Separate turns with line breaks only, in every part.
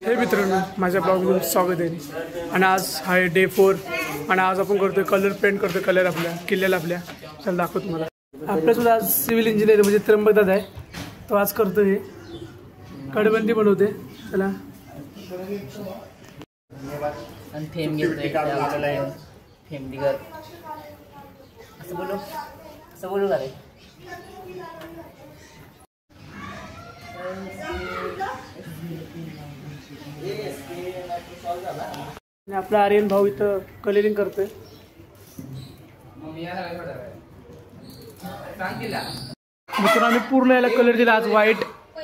हे मित्रांनो, माझ्या ब्लॉगमध्ये स्वागत आहे. आणि आज आहे डे 4 आणि आज आपण करतोय कलर पेंट करतोय कलर आपल्या किल्ल्याला. आपल्या चला दाखवतो तुम्हाला. आपल्यासुद्धा आज सिव्हिल इंजिनियर म्हणजे त्र्यंबक दादा आहे, तो आज करतोय हे कडबंदी बनवते. चला
थेंब घेतोय थेंब दिगत असं बोलू का रे.
आपला आर्यन भाऊ इथं कलरिंग करतोय. मित्रांनो, आम्ही पूर्ण याला कलर दिला आज व्हाईट.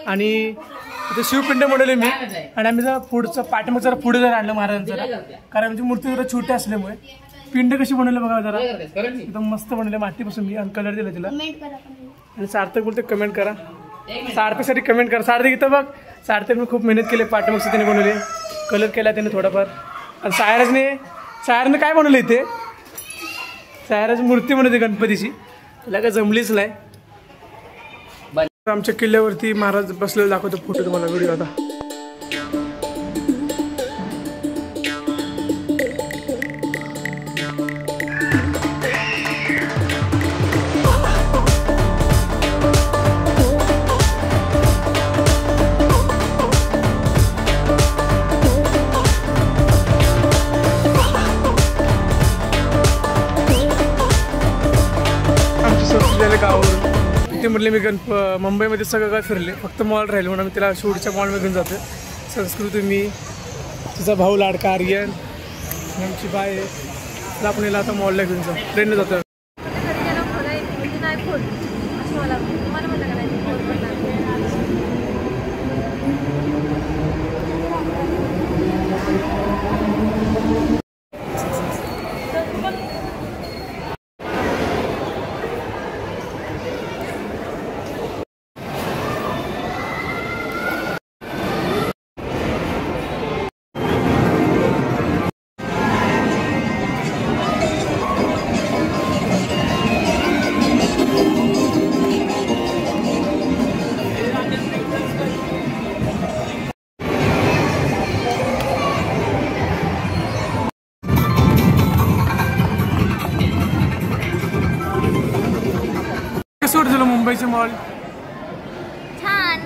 आणि इथे शिवपिंड बनवले मी. आणि आम्ही जरा पुढचं पाठीमाग जरा पुढे जरा आणलं महाराजांचं, कारण आमची मूर्ती जरा छोटी असल्यामुळे. पिंड कशी बनवले बघा जरा, एकदम मस्त बनवले मातीपासून. मी कलर दिला तिला. आणि सार्थक बोलते कमेंट करा, सार्थकसाठी कमेंट करा. सार्थक इथं बघ, सार्थकने खूप मेहनत केली. पाठीमागचं त्याने बनवले, कलर केला त्याने थोडाफार. आणि सायराजने काय बनवलं इथे, सायराज मूर्ती बनवते गणपतीची. त्याला काय जमलीच नाही. आमच्या किल्ल्यावरती महाराज बसलेले दाखवतो फोटो तुम्हाला व्हिडिओ आता. गावावरून ते म्हटले मी मुंबईमध्ये सगळं काय फिरले, फक्त मॉल राहिले म्हणून मी तिला शेवटच्या मॉलमध्ये घेऊन जातो. संस्कृती, मी तिचा भाऊ लाडका आर्यन, आमची बाय, आपण याला आता मॉलला घेऊन जाऊ. ट्रेनने जातो. कसं वाटतं मुंबईचे मॉल?
छान.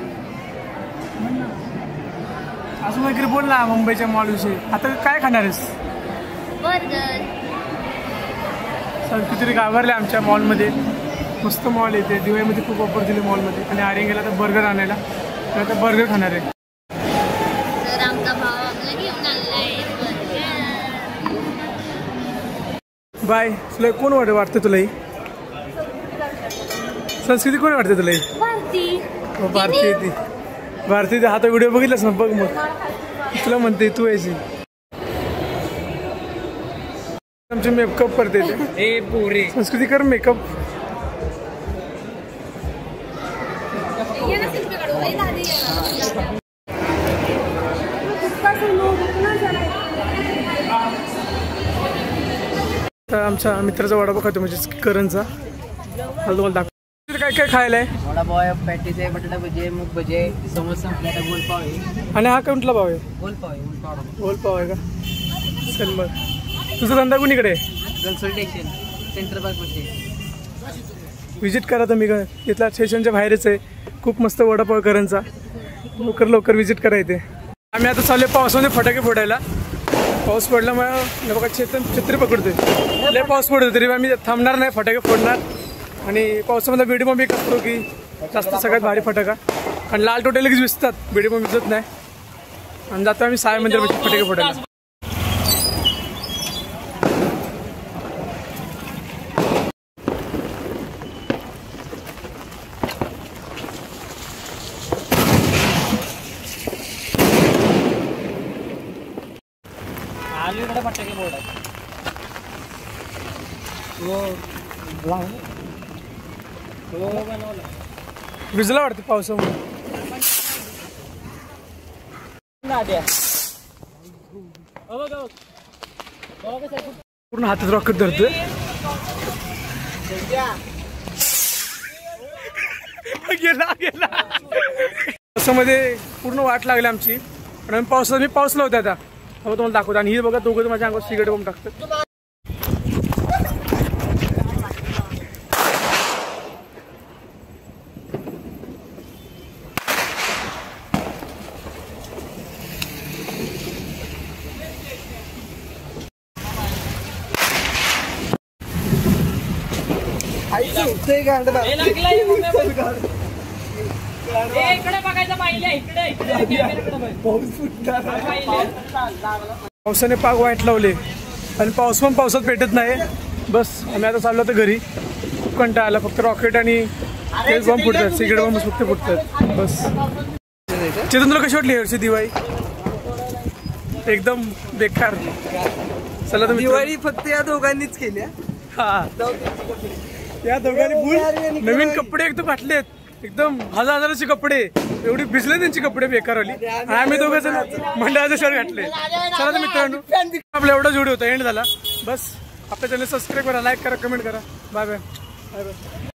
अजून वगैरे बोल ना मुंबईच्या मॉल विषयी. आता काय खाणार आहेस?
बर्गर.
कितीतरी गावरले आमच्या मॉलमध्ये. मस्त मॉल येते, दिवाळीमध्ये खूप ऑफर दिले मॉलमध्ये. आणि आर्यन गेला तर बर्गर आणायला, तर आता बर्गर खाणार आहे.
तर आमचा भाव आपला घेऊन आलाय बर्गर.
बाय. तुला कोण वाटतं तुलाही? संस्कृती कोण वाटते तुला?
भारती.
भारती ती भारती. हा तर व्हिडिओ बघितलास ना, बघ मग तुला म्हणते तू यायची. आमचे मेकअप करते ते. संस्कृती कर मेकअप. तर आमच्या मित्राचा वडापाव खातो, म्हणजे करणचा. तुम्हाला दाखव काय काय खायला आहे.
वडापाव आहे, पॅटीस आहे, बटाटा भजी आहे, मूग भजी आहे, समोसा, गोलपाव आहे.
आणि हा कोणता भाव आहे?
गोलपाव आहे.
गोलपाव आहे का? चल मग. तुझा धंदा कुणीकडे आहे?
कन्सल्टेशन सेंटर पार्कमध्ये.
व्हिजिट करा तुम्ही. इथला स्टेशनच्या बाहेरच आहे. खूप मस्त वडापाव करणचा. लवकर व्हिजिट करा इथे. आम्ही आता चालू पावसामध्ये फटाके फोडायला. पाऊस पडल्यामुळे बघा छत्री पकडतोय. लय पाऊस पडतो तरी आम्ही थांबणार नाही, फटाके फोडणार. आणि पावसामध्ये बेडी बॉम्ब एक असतो की जास्त सगळ्यात भारी फटाका. आणि लाल टोटे लगेच विसतात, बेडी बॉम्ब विसत नाही. आणि जातो आम्ही साय मंदिरामध्ये फटाके फोडायला.
आलीकडे फटाके फोडायचे.
भिजला वाटतं पावसामुळे. पूर्ण हातात रॉकेट धरतोय. गेला गेला. पावसामध्ये पूर्ण वाट लागली आमची. पण आम्ही पाऊसला होता आता तुम्हाला दाखवतो. आणि ही बघा दोघं माझ्या अंगावर सिगरेट बॉम्ब टाकतात. पावसाने पाग वाईट लावले आणि पाऊस पण पावसात पेटत नाही. बस आम्ही आता चाललो तर घरी. खूप कंटाळा आला. फक्त रॉकेट आणि बॉम्ब फुटतात, सिगरेट बॉम्ब फक्त फुटतात बस. चेतन तुला कशी वाटली यावर्षी दिवाळी? एकदम बेकार. चला तर
दिवाळी फक्त या दोघांनीच केली.
हा या दोघांनी फुल नवीन कपडे एकदम घातलेत. एकदम हजाराचे कपडे. एवढी भिजले त्यांची कपडे बेकारवाली. आणि आम्ही दोघं जण मंडळाचे शर्ट घातले. चला तर मित्रांनो आपला एवढाच व्हिडिओ होता. एंड झाला. बस आपल्या चॅनल सबस्क्राईब करा, लाईक करा, कमेंट करा. Bye bye bye bye.